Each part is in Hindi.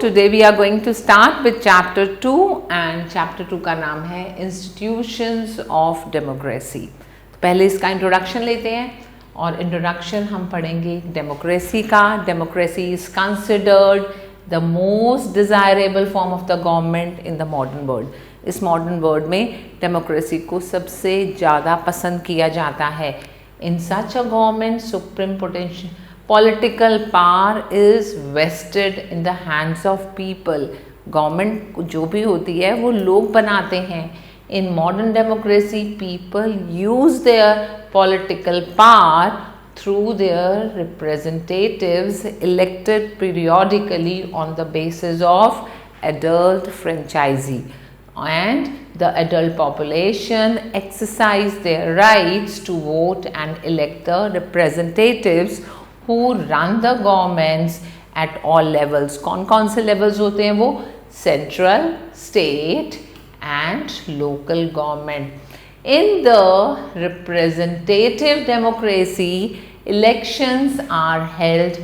today we are going to start with chapter 2 and chapter 2 का नाम है Institutions of Democracy। तो पहले इसका इंट्रोडक्शन लेते हैं और इंट्रोडक्शन हम पढ़ेंगे डेमोक्रेसी का। Democracy is considered the most desirable form of the government in the modern world. इस मॉडर्न वर्ल्ड में डेमोक्रेसी को सबसे ज़्यादा पसंद किया जाता है। In such a government supreme potential political power is vested in the hands of people. Government जो भी होती है वो लोग बनाते हैं। In modern democracy people use their political power through their representatives elected periodically on the basis of adult franchise, and the adult population exercise their rights to vote and elect the representatives who run the governments at all levels। कौन कौन से levels होते हैं वो? Central, state and local government। In the representative democracy, elections are held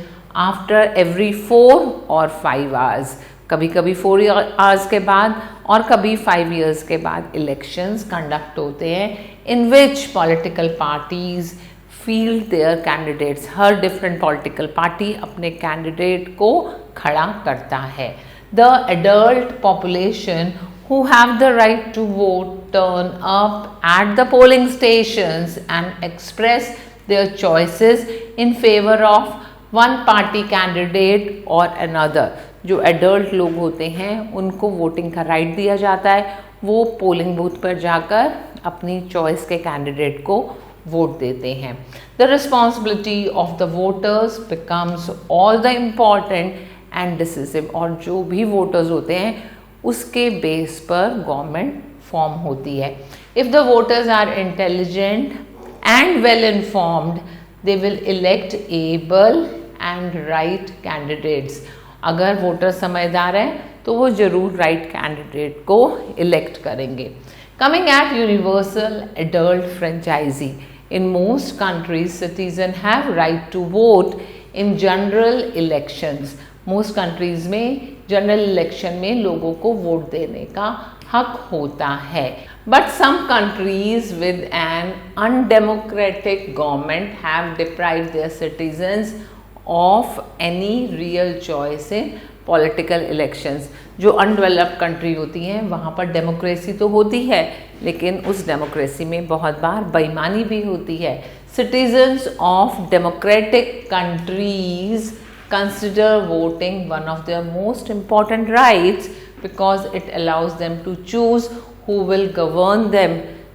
after every 4 or 5 hours। कभी कभी 4 hours के बाद और कभी 5 years के बाद elections conduct होते हैं, in which political parties field their candidates। Her different political party अपने candidate को खड़ा करता है। The adult population who have the right to vote turn up at the polling stations and express their choices in favor of one party candidate or another। जो adult लोग होते हैं उनको वोटिंग का राइट दिया जाता है, वो पोलिंग बूथ पर जाकर अपनी चॉइस के कैंडिडेट को वोट देते हैं। The responsibility of the voters becomes all the important and decisive। और जो भी वोटर्स होते हैं उसके बेस पर गवर्नमेंट फॉर्म होती है। If the voters are intelligent and well informed they will elect able and right candidates. अगर वोटर समझदार हैं तो वो जरूर राइट कैंडिडेट को इलेक्ट करेंगे। Coming at universal adult franchise, in most countries citizen have right to vote in general elections. Most countries में जनरल इलेक्शन में लोगों को वोट देने का हक होता है। But some countries with an undemocratic government have deprived there citizens of any real choice in political elections. जो अनडेवलप्ड कंट्री होती हैं वहाँ पर डेमोक्रेसी तो होती है लेकिन उस डेमोक्रेसी में बहुत बार बेईमानी भी होती है। Citizens of democratic countries consider voting one of their most important rights because it allows them to choose who will govern them।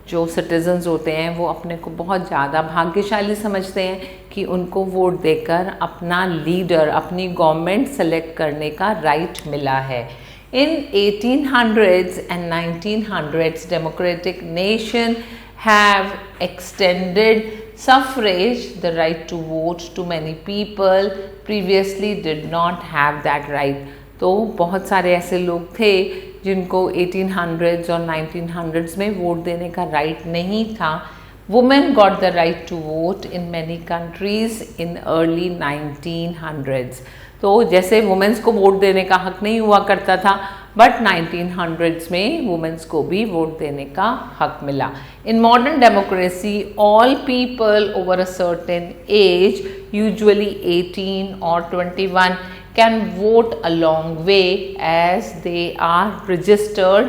जो citizens होते हैं वो अपने को बहुत ज़्यादा भाग्यशाली समझते हैं कि उनको वोट देकर अपना लीडर, अपनी गवर्नमेंट सेलेक्ट करने का राइट मिला है। In 1800s and 1900s, democratic nation have extended suffrage, the right to vote, to many people previously did not have that right। तो बहुत सारे ऐसे लोग थे जिनको 1800s और 1900s में वोट देने का राइट नहीं था। Women got the right to vote in many countries in early 1900s। तो जैसे वुमेन्स को वोट देने का हक नहीं हुआ करता था बट 1900s में वुमेन्स को भी वोट देने का हक मिला। इन modern democracy all people over a certain age, usually 18 or 21, can vote along way as they are registered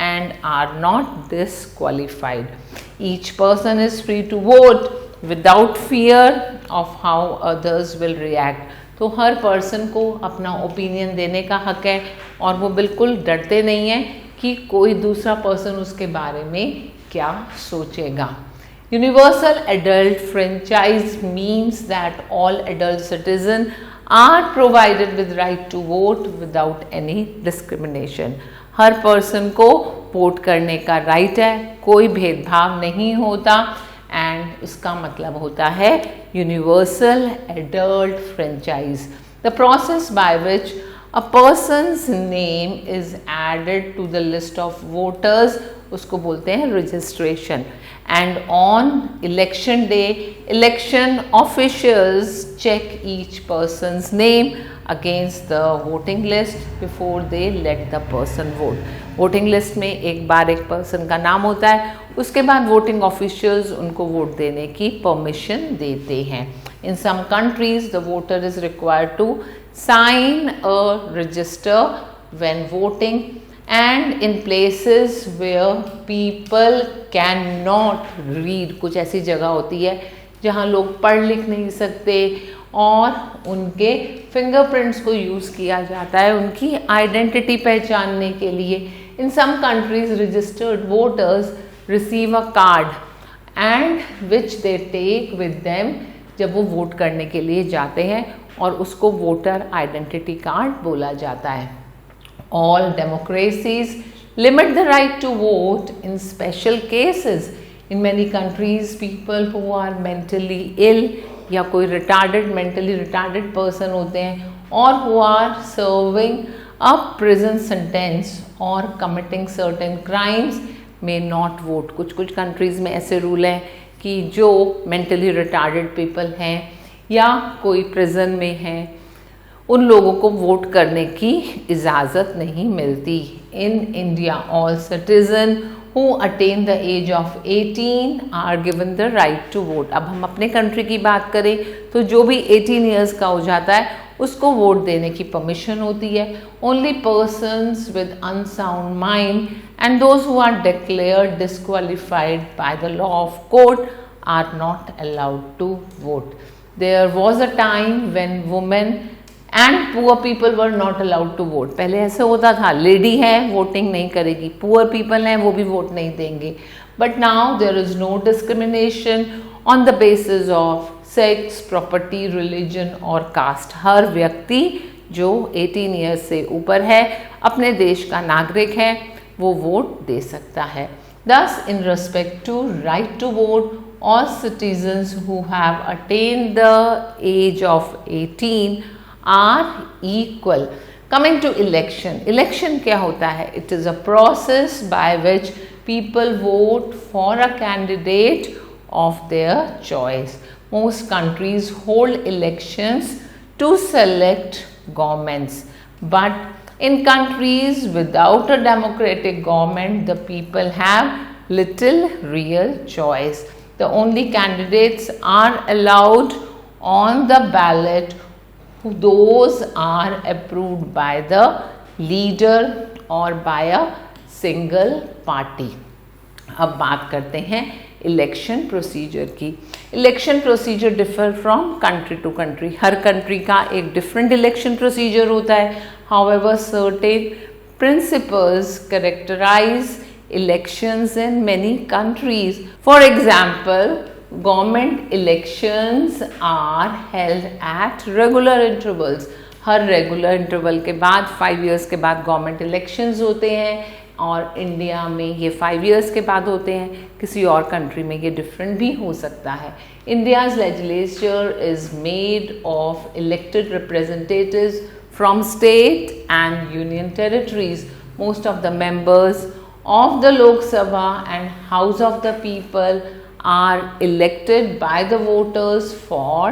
and are not disqualified। Each person is free to vote without fear of how others will react। तो हर पर्सन को अपना ओपिनियन देने का हक है और वो बिल्कुल डरते नहीं हैं कि कोई दूसरा पर्सन उसके बारे में क्या सोचेगा। Universal adult franchise means that all adult citizen are provided with right to vote without any discrimination. हर पर्सन को वोट करने का राइट है, कोई भेदभाव नहीं होता एंड उसका मतलब होता है universal adult franchise. The process by which a person's name is added to the list of voters उसको बोलते हैं registration. And on election day election officials check each person's name against the voting list before they let the person vote. Voting list में एक बार एक पर्सन का नाम होता है, उसके बाद वोटिंग ऑफिशियल्स उनको वोट देने की परमिशन देते हैं. In some countries the voter is required to sign a register when voting, and in places where people cannot read, कुछ ऐसी जगह होती है जहाँ लोग पढ़ लिख नहीं सकते और उनके फिंगरप्रिंट्स को यूज़ किया जाता है उनकी आइडेंटिटी पहचानने के लिए. In some countries registered voters receive a card and which they take with them जब वो वोट करने के लिए जाते हैं, और उसको वोटर आइडेंटिटी कार्ड बोला जाता है. All democracies limit the right to vote in special cases. In many countries, people who are mentally ill या कोई mentally retarded person होते हैं, और who are serving a prison sentence or committing certain crimes may not vote. कुछ countries में ऐसे रूल हैं कि जो mentally retarded people हैं या कोई prison में हैं, उन लोगों को वोट करने की इजाज़त नहीं मिलती. In India, all citizens who attain the age of 18 are given the right to vote. अब हम अपने कंट्री की बात करें तो जो भी 18 years का हो जाता है उसको वोट देने की परमिशन होती है. Only persons with unsound mind and those who are declared disqualified by the law of court are not allowed to vote. There was a time when women and poor people were not allowed to vote. पहले ऐसे होता था, लेडी है वोटिंग नहीं करेगी, पुअर पीपल हैं वो भी वोट नहीं देंगे. But now there is no discrimination on the basis of sex, property, religion और कास्ट. हर व्यक्ति जो 18 ईयर्स से ऊपर है, अपने देश का नागरिक है, वो वोट दे सकता है. Thus, in respect to right to vote, all citizens who have attained the age of 18 are equal. Coming to election. Election क्या होता है? It is a process by which people vote for a candidate of their choice. Most countries hold elections to select governments, but in countries without a democratic government, the people have little real choice. The only candidates are allowed on the ballot those are approved by the leader or by a single party. अब बात करते हैं इलेक्शन प्रोसीजर की. Election procedure differ from country to country. हर कंट्री का एक डिफरेंट इलेक्शन प्रोसीजर होता है. However, certain principles characterize elections in many countries. For example, government elections are held at regular intervals. Her regular interval के बाद 5 years के बाद गवर्नमेंट इलेक्शंस होते हैं, और इंडिया में ये 5 years के बाद होते हैं. किसी और कंट्री में ये डिफरेंट भी हो सकता है. India's legislature is made of elected representatives from state and union territories. Most of the members of the Lok Sabha and House of the People are elected by the voters for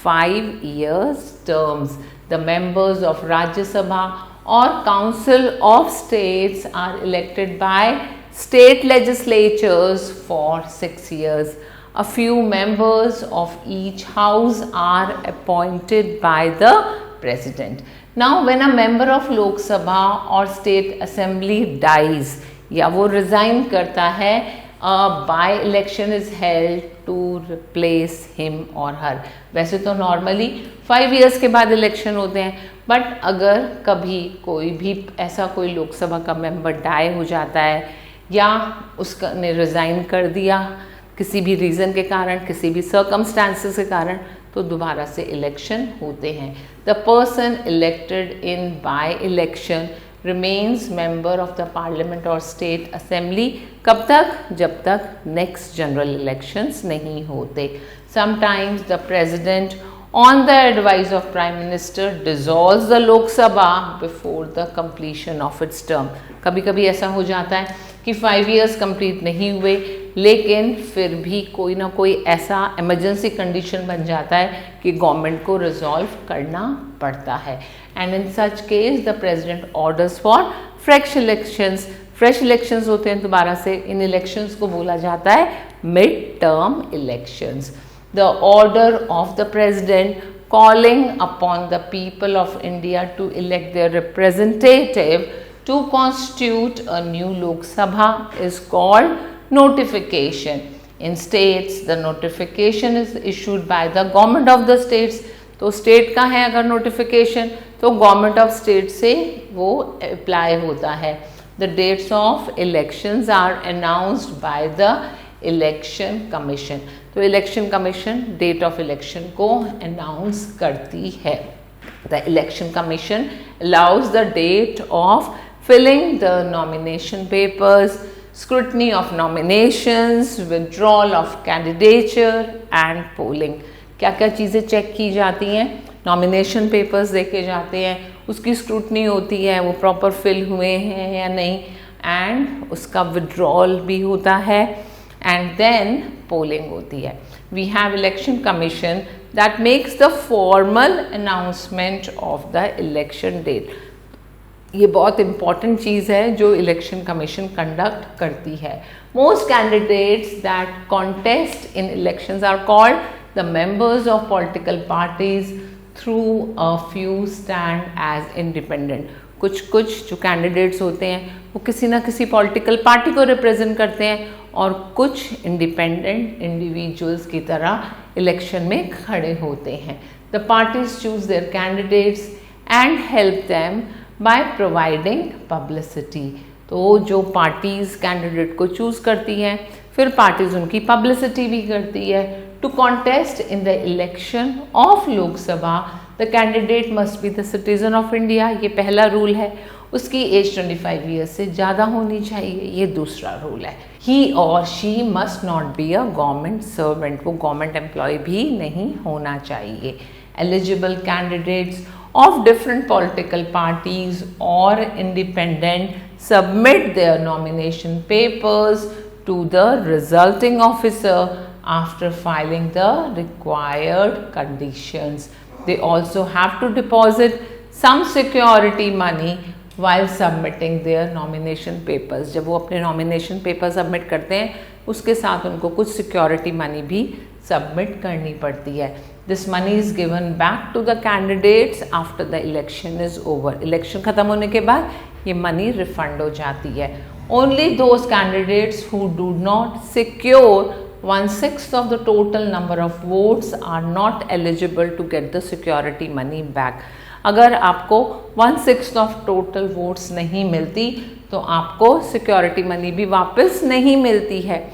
5 years terms. The members of Rajya Sabha or Council of States are elected by state legislatures for 6 years. A few members of each house are appointed by the President. Now, when a member of Lok Sabha or State Assembly dies, या वो resign करता है, a by-election is held to replace him or her. वैसे तो normally 5 years के बाद election होते हैं, but अगर कभी कोई भी ऐसा कोई लोक सभा का member die हो जाता है या उसका ने resign कर दिया किसी भी reason के कारण, किसी भी circumstances के कारण, तो दोबारा से इलेक्शन होते हैं. The person elected in by election remains member of the parliament और स्टेट असेंबली. कब तक? जब तक नेक्स्ट जनरल इलेक्शंस नहीं होते. Sometimes the president on the advice of prime minister dissolves the लोक सभा before the completion of its term. कभी कभी ऐसा हो जाता है कि 5 years कंप्लीट नहीं हुए, लेकिन फिर भी कोई ना कोई ऐसा इमरजेंसी कंडीशन बन जाता है कि गवर्नमेंट को रिजॉल्व करना पड़ता है। And in such case the president orders for fresh elections. Fresh elections होते हैं दोबारा से, इन इलेक्शंस को बोला जाता है mid term elections. The order of the president calling upon the people of India to elect their representative to constitute a new Lok Sabha is called notification. In states, the notification is issued by the government of the states. तो state का है अगर notification तो government of state से वो apply होता है. The dates of elections are announced by the election commission. तो election commission date of election को अनाउंस करती है। The election commission allows the date of filing the nomination papers, scrutiny of nominations, withdrawal of candidature and polling. क्या क्या चीज़ें चेक की जाती हैं? नॉमिनेशन पेपर्स देखे जाते हैं, उसकी स्क्रूटनी होती है वो प्रॉपर फिल हुए हैं या नहीं, एंड उसका विड्रॉल भी होता है, एंड देन पोलिंग होती है। We have election commission that makes the formal announcement of the election date. ये बहुत इंपॉर्टेंट चीज़ है जो इलेक्शन कमीशन कंडक्ट करती है। Most candidates that contest in elections are called the members of political parties through a few stand as independent. कुछ जो कैंडिडेट्स होते हैं वो किसी ना किसी पॉलिटिकल पार्टी को रिप्रेजेंट करते हैं और कुछ इंडिपेंडेंट इंडिविजुअल्स की तरह इलेक्शन में खड़े होते हैं। The parties choose there candidates and help them by providing publicity. तो जो पार्टीज कैंडिडेट को चूज करती हैं फिर पार्टीज उनकी पब्लिसिटी भी करती है। To contest in the election of Lok Sabha the candidate must be the citizen of India. ये पहला रूल है। उसकी एज 25 ईयर्स से ज़्यादा होनी चाहिए, ये दूसरा रूल है। ही और she must not be a government servant, वो गवर्नमेंट एम्प्लॉय भी नहीं होना चाहिए। Eligible candidates of different political parties or independent submit their nomination papers to the resulting officer after filing the required conditions. They also have to deposit some security money while submitting their nomination papers. जब वो अपने nomination paper submit करते हैं उसके साथ उनको कुछ security money भी submit करनी पड़ती है। This money is given back to the candidates after the election is over. Election खत्म होने के बाद ये money refund हो जाती है। Only those candidates who do not secure 1/6 of the total number of votes are not eligible to get the security money back. अगर आपको 1/6 of total votes नहीं मिलती तो आपको security money भी वापस नहीं मिलती है।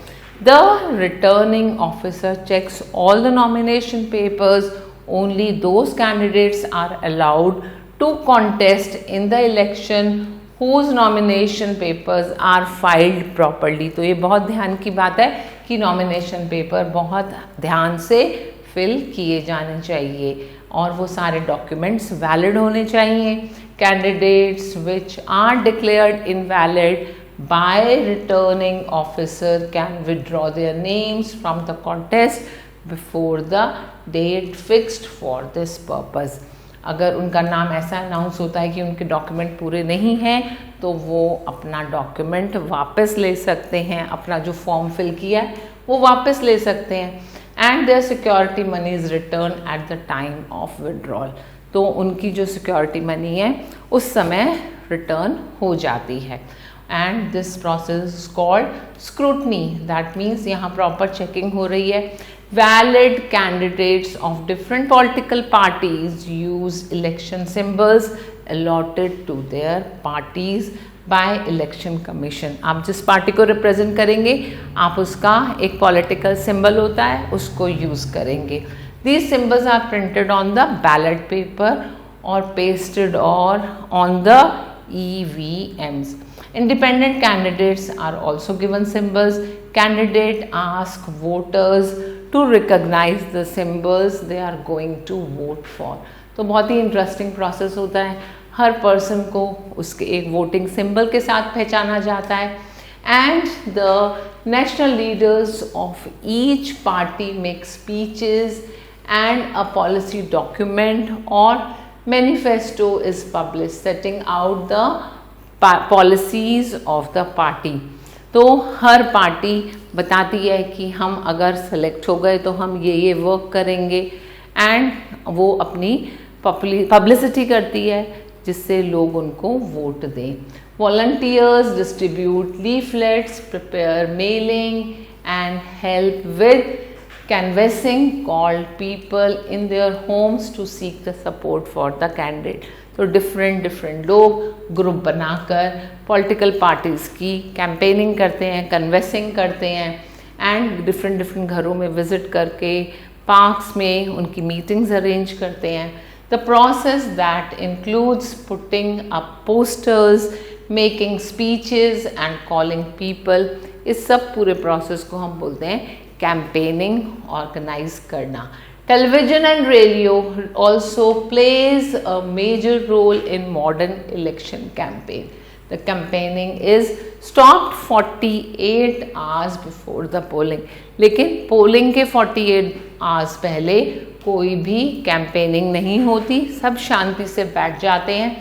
The returning officer checks all the nomination papers. Only those candidates are allowed to contest in the election whose nomination papers are filed properly. तो ये बहुत ध्यान की बात है कि nomination paper बहुत ध्यान से fill किए जाने चाहिए और वो सारे documents valid होने चाहिए। Candidates which are declared invalid by returning officer can withdraw their names from the contest before the date fixed for this purpose. अगर उनका नाम ऐसा अनाउंस होता है कि उनके डॉक्यूमेंट पूरे नहीं हैं तो वो अपना डॉक्यूमेंट वापस ले सकते हैं, अपना जो फॉर्म फिल किया है वो वापस ले सकते हैं। And their security money is return at the time of withdrawal. तो उनकी जो सिक्योरिटी मनी है उस समय रिटर्न हो जाती है। And this process is called scrutiny. That means यहाँ proper checking हो रही है। Valid candidates of different political parties use election symbols allotted to their parties by election commission. आप जिस पार्टी को रिप्रेजेंट करेंगे आप उसका एक पॉलिटिकल सिंबल होता है उसको यूज़ करेंगे। These symbols are printed on the ballot paper or pasted or on the EVMs. Independent candidates are also given symbols. Candidate ask voters to recognize the symbols they are going to vote for. तो बहुत ही इंटरेस्टिंग प्रोसेस होता है। हर पर्सन को उसके एक वोटिंग सिंबल के साथ पहचाना जाता है। And the national leaders of each party make speeches and a policy document or manifesto is publish setting out the policies of the party. तो हर पार्टी बताती है कि हम अगर सेलेक्ट हो गए तो हम ये वर्क करेंगे, एंड वो अपनी पब्लिसिटी करती है जिससे लोग उनको वोट दें। Volunteers distribute leaflets, prepare mailing and help with canvassing, called people in their homes to seek the support for the candidate। तो डिफरेंट लोग ग्रुप बनाकर पॉलिटिकल पार्टीज़ की कैंपेनिंग करते हैं, कन्वेसिंग करते हैं, एंड डिफरेंट घरों में विजिट करके पार्क्स में उनकी मीटिंग्स अरेंज करते हैं। The process that includes putting up posters, making speeches and calling people, इस सब पूरे प्रोसेस को हम बोलते हैं कैंपेनिंग ऑर्गेनाइज करना। Television and radio also plays a major role in modern election campaign। The campaigning is stopped 48 hours before the polling। लेकिन पोलिंग के 48 hours पहले कोई भी कैंपेनिंग नहीं होती, सब शांति से बैठ जाते हैं।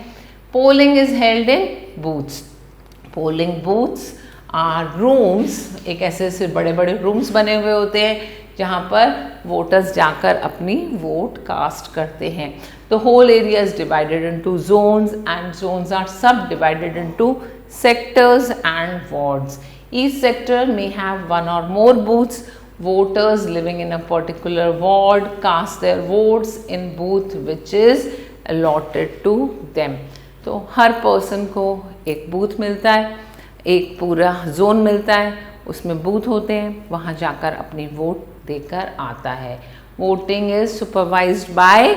Polling is held in booths. Polling booths are rooms, एक ऐसे बड़े बड़े रूम्स बने हुए होते हैं जहाँ पर वोटर्स जाकर अपनी वोट कास्ट करते हैं। The whole area is divided into zones and zones are subdivided into sectors and wards. Each sector may have one और more booths. Voters living in a particular ward cast their votes in booth which is allotted to them। तो हर पर्सन को एक बूथ मिलता है, एक पूरा जोन मिलता है, उसमें बूथ होते हैं, वहाँ जाकर अपनी वोट देकर आता है। Voting is supervised by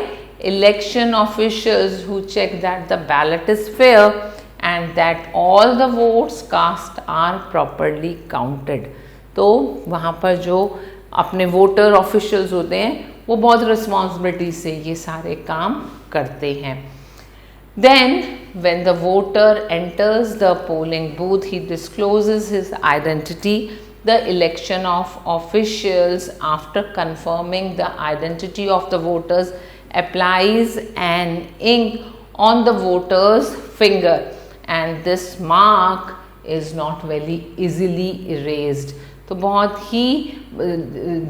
election officials who check that the ballot is fair and that all the votes cast are properly counted. तो वहाँ पर जो अपने वोटर ऑफिशियल्स होते हैं वो बहुत रिस्पॉन्सिबिलिटी से ये सारे काम करते हैं। Then when the voter enters the polling booth, he discloses his identity। The election of officials, after confirming the identity of the voters, applies an ink on the voter's finger and this mark is not very easily erased। तो बहुत ही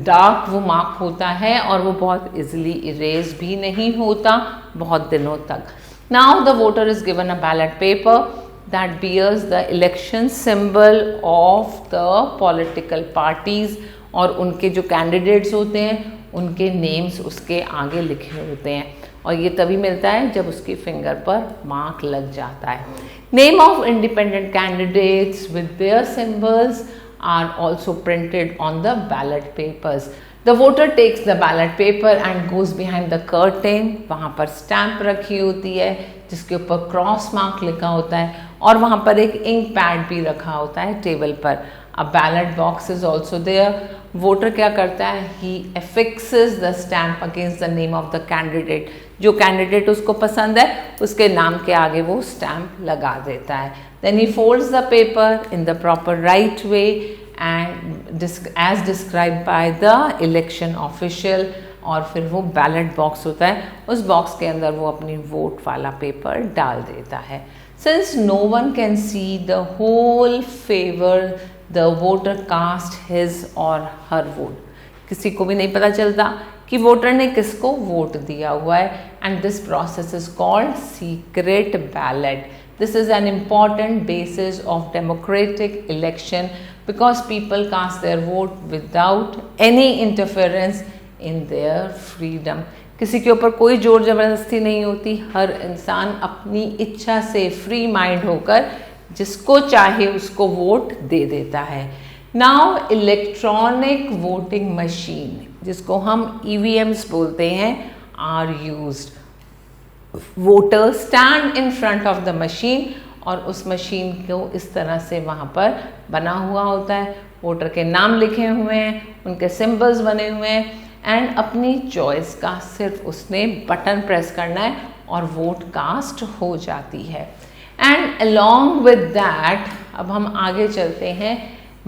डार्क वो मार्क होता है और वो बहुत इजीली इरेज भी नहीं होता बहुत दिनों तक। Now the voter is given a ballot paper that bears the election symbol of the political parties, और उनके जो कैंडिडेट्स होते हैं उनके नेम्स उसके आगे लिखे होते हैं, और ये तभी मिलता है जब उसकी फिंगर पर मार्क लग जाता है। Name of independent candidates with their symbols are also printed on the ballot papers। The voter takes the ballot paper and goes behind the curtain। वहाँ पर स्टैम्प रखी होती है जिसके ऊपर क्रॉस मार्क लिखा होता है, और वहाँ पर एक इंक पैड भी रखा होता है टेबल पर। A ballot box is also there। Voter क्या करता है, he affixes the stamp against the name of the candidate। जो कैंडिडेट उसको पसंद है उसके नाम के आगे वो स्टैम्प लगा देता है। Then he folds the paper in the proper right way and as described by the election official, और फिर वो बैलेट बॉक्स होता है, उस बॉक्स के अंदर वो अपनी वोट वाला पेपर डाल देता है। Since no one can see the whole favor the voter cast his or her vote, किसी को भी नहीं पता चलता कि वोटर ने किसको वोट दिया हुआ है, and this process is called secret ballot. This is an important basis of democratic election because people cast their vote without any interference in their freedom। किसी के ऊपर कोई जोर जबरदस्ती नहीं होती, हर इंसान अपनी इच्छा से फ्री माइंड होकर जिसको चाहे उसको वोट दे देता है। नाउ इलेक्ट्रॉनिक वोटिंग मशीन, जिसको हम EVMs बोलते हैं, are used. Voter stand in front of the machine, और उस मशीन को इस तरह से वहाँ पर बना हुआ होता है, वोटर के नाम लिखे हुए हैं, उनके सिंबल्स बने हुए हैं, एंड अपनी चॉइस का सिर्फ उसने बटन प्रेस करना है और वोट कास्ट हो जाती है। एंड अलॉन्ग विद दैट अब हम आगे चलते हैं।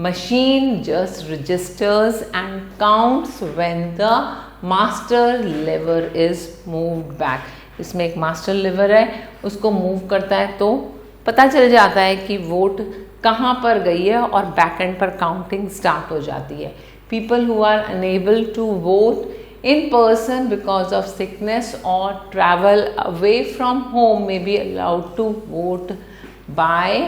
Machine just registers and counts when the master lever is moved back. इसमें एक मास्टर लीवर है, उसको मूव करता है तो पता चल जाता है कि वोट कहाँ पर गई है और बैक एंड पर काउंटिंग स्टार्ट हो जाती है. People who are unable to vote in person because of sickness और travel away from home may be allowed to vote by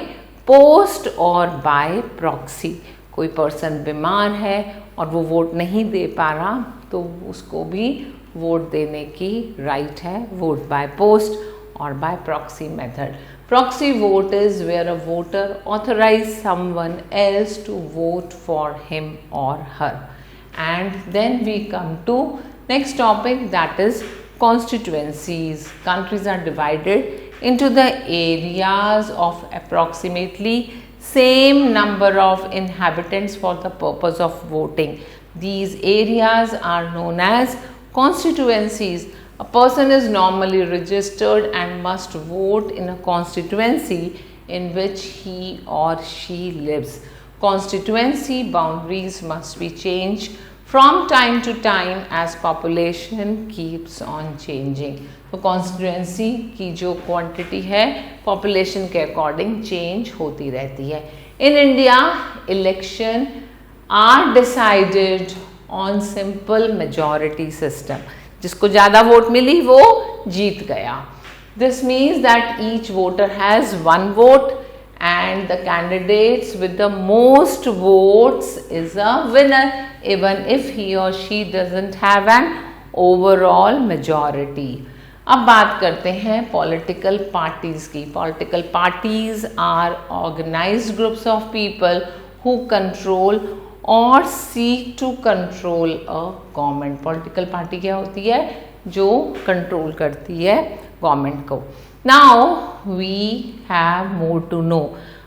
post और बाय प्रॉक्सी. कोई पर्सन बीमार है और वो वोट नहीं दे पा रहा तो उसको भी वोट देने की राइट है, vote by post or by proxy method. Proxy vote is where a voter authorizes someone else to vote for him or her. And then we come to next topic, that is constituencies. Countries are divided into the areas of approximately same number of inhabitants for the purpose of voting. These areas are known as constituencies. A person is normally registered and must vote in a constituency in which he or she lives. Constituency boundaries must be changed from time to time as population keeps on changing. तो constituency की जो quantity है population के according change होती रहती है. In India, election are decided on simple majority system. जिसको ज़्यादा वोट मिली वो जीत गया. This means that each voter has one vote and the candidates with the most votes is a winner even if he और she doesn't have an overall majority. अब बात करते हैं पॉलिटिकल पार्टीज की. Political parties are organised groups of people who control और seek to control a government. Political party क्या होती है? जो कंट्रोल करती है गवर्नमेंट को. Now we have more to know.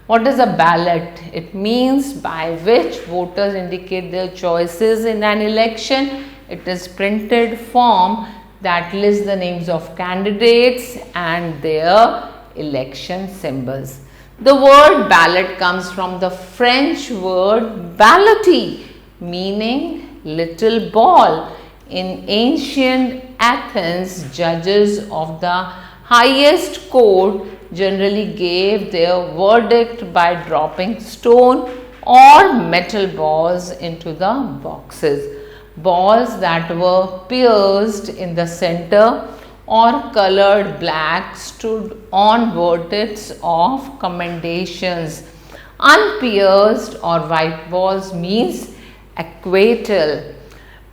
What is a ballot? It means by which voters indicate their choices in an election. It is printed form that list the names of candidates and their election symbols. The word ballot comes from the French word ballotti, meaning little ball. In ancient Athens, judges of the highest court generally gave their verdict by dropping stone or metal balls into the boxes. Balls that were pierced in the center or colored black stood on verdicts of commendations. Unpierced or white balls means acquittal.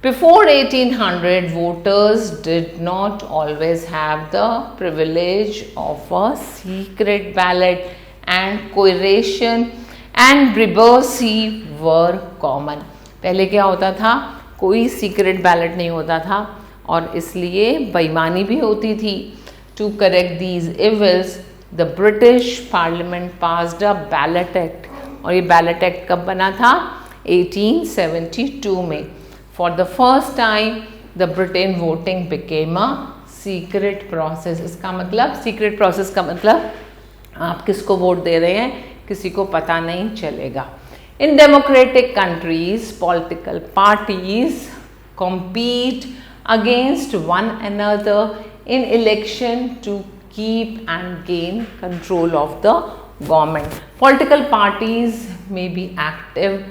Before 1800, voters did not always have the privilege of a secret ballot, and coercion and bribery were common. पहले क्या होता था? कोई सीक्रेट बैलेट नहीं होता था और इसलिए बेईमानी भी होती थी. To correct these evils the British parliament passed a ballot act. और ये बैलेट एक्ट कब बना था? 1872 में. For the first time the Britain voting became a secret process. इसका मतलब सीक्रेट प्रोसेस का मतलब आप किसको वोट दे रहे हैं किसी को पता नहीं चलेगा. In democratic countries political parties compete against one another in election to keep and gain control of the government. Political parties may be active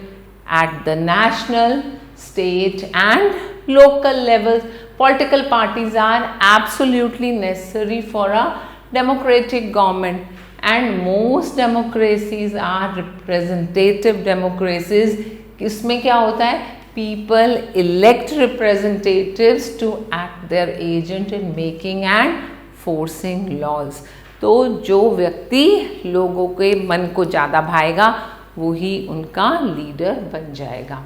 at the national, state and local levels. Political parties are absolutely necessary for a democratic government, and most democracies are representative democracies. इसमें क्या होता है? People elect representatives to act their agent in making and forcing laws. तो जो व्यक्ति लोगों के मन को ज़्यादा भाएगा वो ही उनका लीडर बन जाएगा.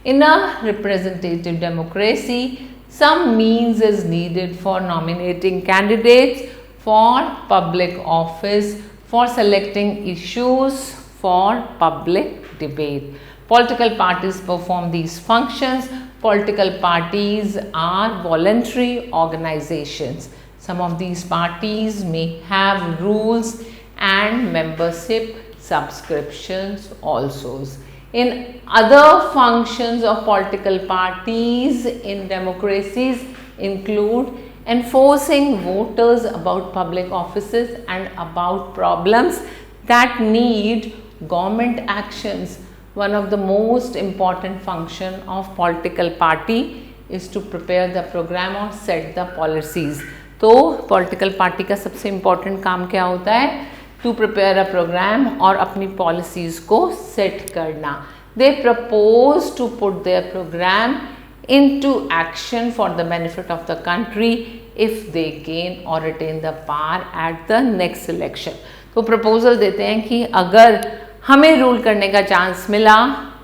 In a representative democracy, some means is needed for nominating candidates for public office, for selecting issues for public debate. Political parties perform these functions. Political parties are voluntary organizations. Some of these parties may have rules and membership subscriptions also. In other functions of political parties in democracies include enforcing voters about public offices and about problems that need government actions. One of the most important function of political party is to prepare the program or set the policies. तो political party का सबसे important काम क्या होता है? To prepare a program और अपनी policies को set करना. They propose to put their program into action for the benefit of the country if they gain or retain the power at the next election. तो proposal देते हैं कि अगर हमें रूल करने का चांस मिला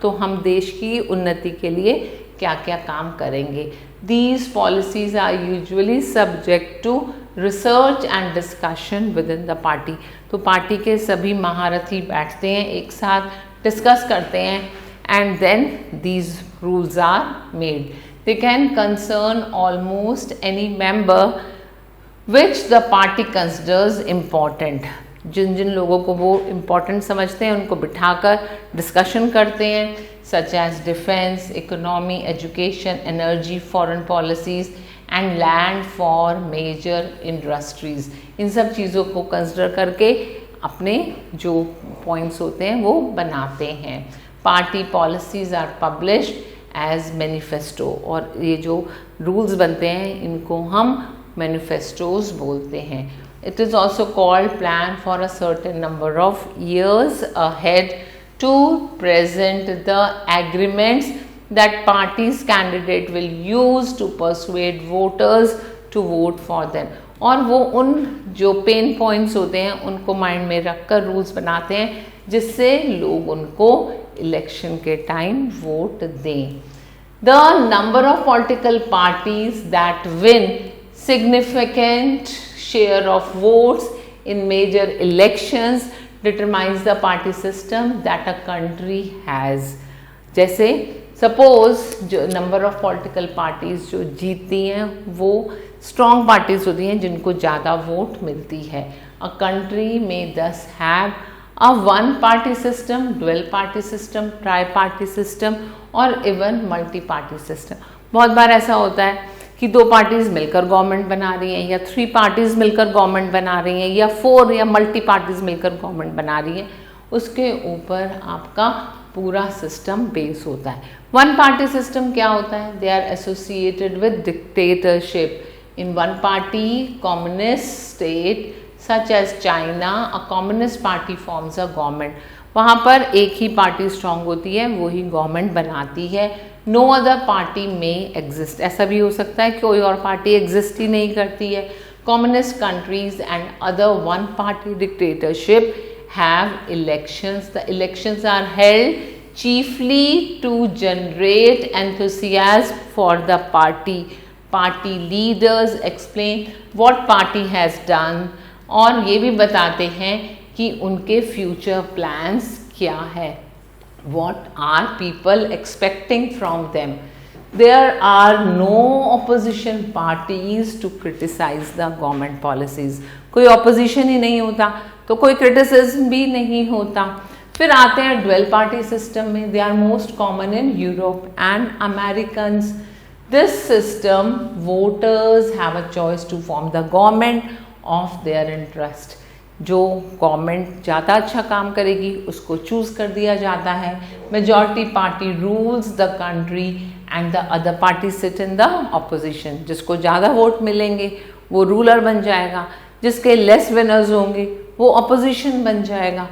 तो हम देश की उन्नति के लिए क्या क्या काम करेंगे. These policies are usually subject to research and discussion within the party. तो पार्टी के सभी महारथी बैठते हैं, एक साथ डिस्कस करते हैं, and then these rules are made. They can concern almost any member which the party considers important. जिन जिन लोगों को वो इम्पोर्टेंट समझते हैं उनको बिठाकर डिस्कशन करते हैं, such as defence, economy, education, energy, foreign policies and land for major industries. इन सब चीज़ों को कंसिडर करके अपने जो पॉइंट्स होते हैं वो बनाते हैं. Party policies are published as manifesto, और ये जो रूल्स बनते हैं इनको हम मैनिफेस्टोज बोलते हैं. It is also called plan for a certain number of years ahead to present the agreements that party's candidate will use to persuade voters to vote for them. और वो उन जो पेन पॉइंट्स होते हैं उनको माइंड में रखकर रूल्स बनाते हैं जिससे लोग उनको इलेक्शन के टाइम वोट दें. The number of political parties that win significant share of votes in major elections determines the party system that a country has. जैसे suppose जो number of political parties जो जीतती हैं वो strong parties होती हैं जिनको ज़्यादा वोट मिलती है. A country may thus have a one party system, dual party system, tri-party system और even multi party system. बहुत बार ऐसा होता है कि दो पार्टीज मिलकर गवर्नमेंट बना रही हैं, या थ्री पार्टीज मिलकर गवर्नमेंट बना रही हैं, या फोर या मल्टी पार्टीज मिलकर गवर्नमेंट बना रही हैं. उसके ऊपर आपका पूरा सिस्टम बेस होता है. वन पार्टी सिस्टम क्या होता है? They are associated with dictatorship. In one party communist state such as China, a communist party forms a government. वहाँ पर एक ही पार्टी स्ट्रांग होती है, वही गवर्नमेंट बनाती है. नो अदर पार्टी में एग्जिस्ट. ऐसा भी हो सकता है कि कोई और पार्टी एग्जिस्ट ही नहीं करती है. Communist countries and other one party dictatorship have elections. The elections are held chiefly to generate enthusiasm for the party. Party leaders explain what party has done और ये भी बताते हैं कि उनके future plans क्या है. What are people expecting from them? There are no opposition parties to criticize the government policies. कोई opposition ही नहीं होता तो कोई criticism भी नहीं होता. फिर आते हैं ड्वेल पार्टी सिस्टम में. They are most common in Europe and Americans. This system voters have a choice to form the government of their interest. जो गवर्नमेंट ज़्यादा अच्छा काम करेगी उसको चूज कर दिया जाता है. Majority party rules the country and the other party sit in the opposition. जिसको ज़्यादा वोट मिलेंगे वो रूलर बन जाएगा, जिसके लेस विनर्स होंगे वो ऑपोजिशन बन जाएगा.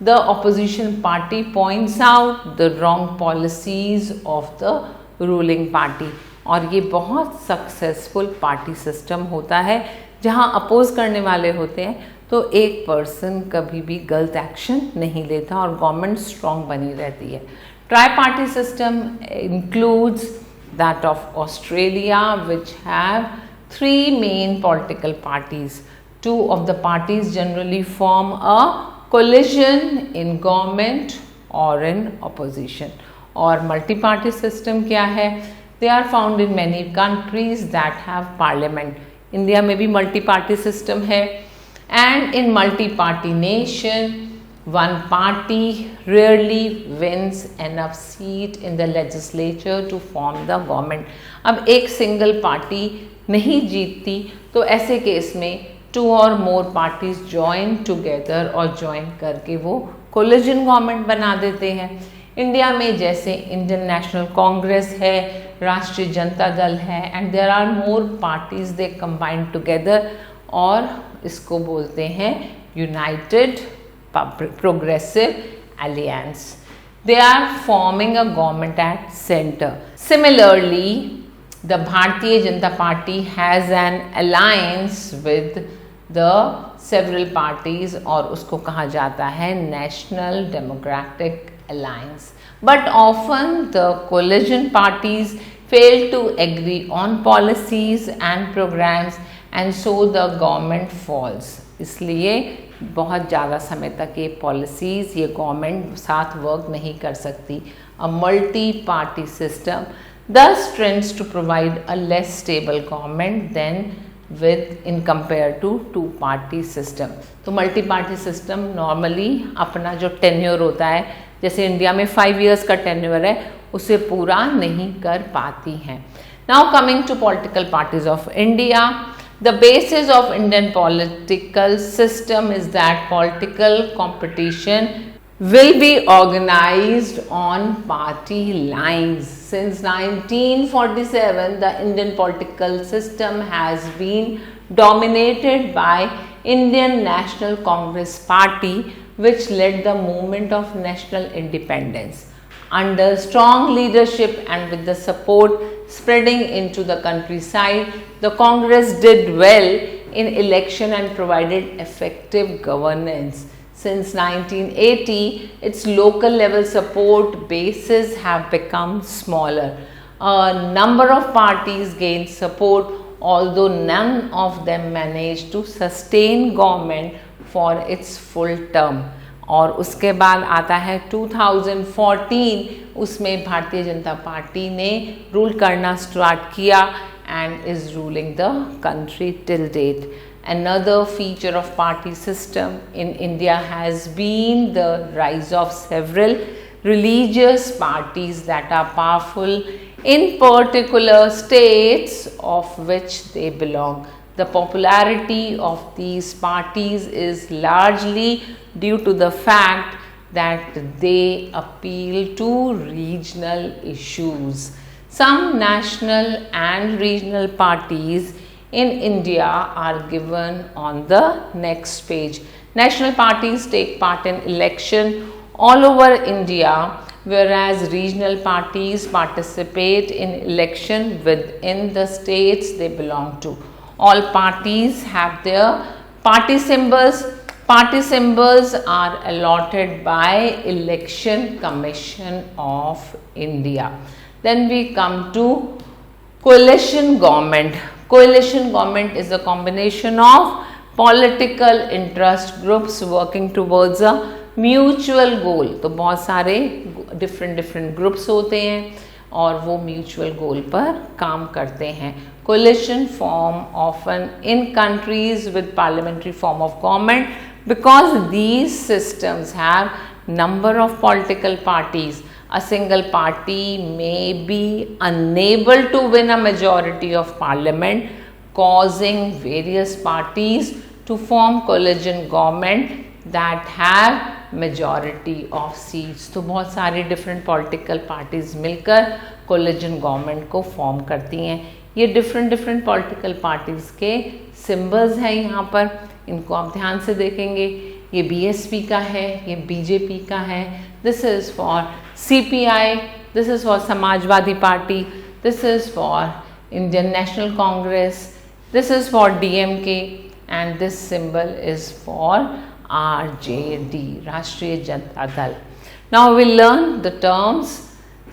The opposition party points out the wrong policies of the ruling party. और ये बहुत सक्सेसफुल पार्टी सिस्टम होता है जहाँ अपोज करने वाले होते हैं तो एक पर्सन कभी भी गलत एक्शन नहीं लेता और गवर्नमेंट स्ट्रॉन्ग बनी रहती है. Try party system includes that of Australia which have 3 main political parties. 2 of the parties generally form a coalition in government or in opposition. और multi-party system क्या है? They are found in many countries that have parliament. India में भी multi-party system है. And in multi-party nation, one party rarely wins enough seat in the legislature to form the government. अब एक single party नहीं जीतती तो ऐसे केस में 2 और मोर पार्टीज ज्वाइन टुगेदर और ज्वाइन करके वो कोलिजन गवर्नमेंट बना देते हैं। इंडिया में जैसे इंडियन नेशनल कांग्रेस है, राष्ट्रीय जनता दल है, and there are more parties they combine together और इसको बोलते हैं United Progressive Alliance. They are forming a government at center. Similarly, the Bharatiya Janata Party has an alliance with the several parties और उसको कहा जाता है National Democratic Alliance. But often the coalition parties fail to agree on policies and programs and so the government falls. इसलिए बहुत ज़्यादा समय तक ये पॉलिसीज़, ये गवर्नमेंट साथ वर्क नहीं कर सकती। A multi party system thus trends to provide a less stable government than with in compare to two party system। तो मल्टी पार्टी सिस्टम नॉर्मली अपना जो टेन्योर होता है, जैसे इंडिया में 5 years का टेन्योर है, उसे पूरा नहीं कर पाती हैं। Now coming to political parties of India, the basis of Indian political system is that political competition will be organized on party lines. Since 1947, the Indian political system has been dominated by Indian National Congress Party, which led the movement of national independence. Under strong leadership and with the support spreading into the countryside, the Congress did well in election and provided effective governance. Since 1980, its local level support bases have become smaller. A number of parties gained support, although none of them managed to sustain government for its full term. और उसके बाद आता है 2014, उसमें भारतीय जनता पार्टी ने रूल करना स्टार्ट किया and is ruling the country till date. Another feature of party system in India has been the rise of several religious parties that are powerful in particular states of which they belong. The popularity of these parties is largely due to the fact that they appeal to regional issues. Some national and regional parties in India are given on the next page. National parties take part in election all over India, whereas regional parties participate in election within the states they belong to. All parties have their party symbols. Party symbols are allotted by Election Commission of India. Then we come to coalition government. Coalition government is a combination of political interest groups working towards a mutual goal. तो बहुत सारे different groups होते हैं और वो mutual goal पर काम करते हैं। Coalition form often in countries with parliamentary form of government because these systems have number of political parties. A single party may be unable to win a majority of parliament, causing various parties to form coalition government that have majority of seats. तो बहुत सारी different political parties मिलकर coalition government को form करती हैं। ये different political parties के symbols हैं यहाँ पर, इनको आप ध्यान से देखेंगे। ये BSP का है, ये BJP का है, this is for CPI, this is for Samajwadi party, this is for Indian National Congress, this is for DMK and this symbol is for RJD, राष्ट्रीय जनता दल। Now we learn the terms.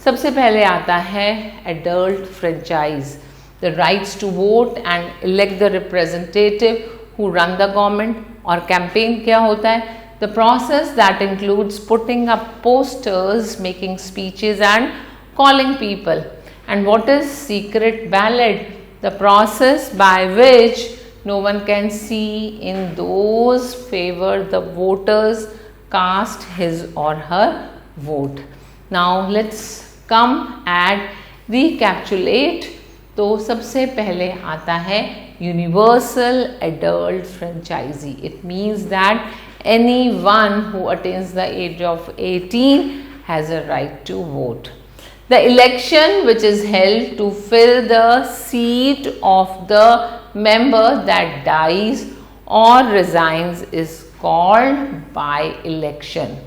सबसे पहले आता है adult franchise, the rights to vote and elect the representative who run the government। और campaign क्या होता है? The process that includes putting up posters, making speeches and calling people. And what is secret ballot? The process by which no one can see in those favor the voters cast his or her vote. Now let's come and recapitulate तो सबसे पहले आता है universal adult franchise. It means that anyone who attains the age of 18 has a right to vote. The election which is held to fill the seat of the member that dies or resigns is called by-election.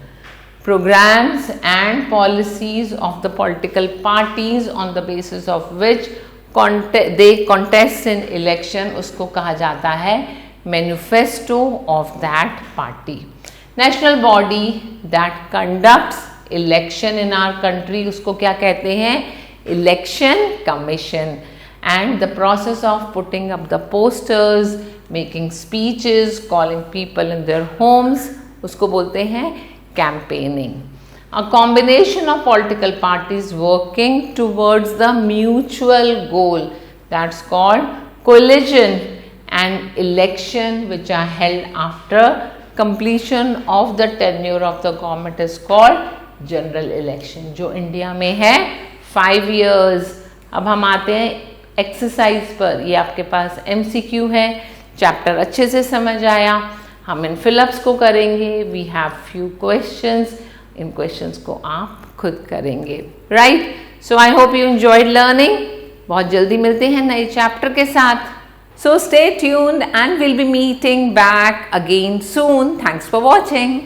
Programs and policies of the political parties on the basis of which they contest in election उसको कहा जाता है manifesto of that party. National body that conducts election in our country उसको क्या कहते हैं? Election Commission. And the process of putting up the posters, making speeches, calling people in their homes उसको बोलते हैं campaigning. A combination of political parties working towards the mutual goal, that's called coalition, and election which are held after completion of the tenure of the government is called general election. जो इंडिया में है 5 years. अब हम आते हैं एक्सरसाइज पर. ये आपके पास MCQ है. चैप्टर अच्छे से समझ आया. हम इन फिलअप्स को करेंगे. We have few questions. इन क्वेश्चंस को आप खुद करेंगे. Right. So I hope you enjoyed learning. बहुत जल्दी मिलते हैं नए चैप्टर के साथ. So stay tuned and we'll be meeting back again soon. Thanks for watching.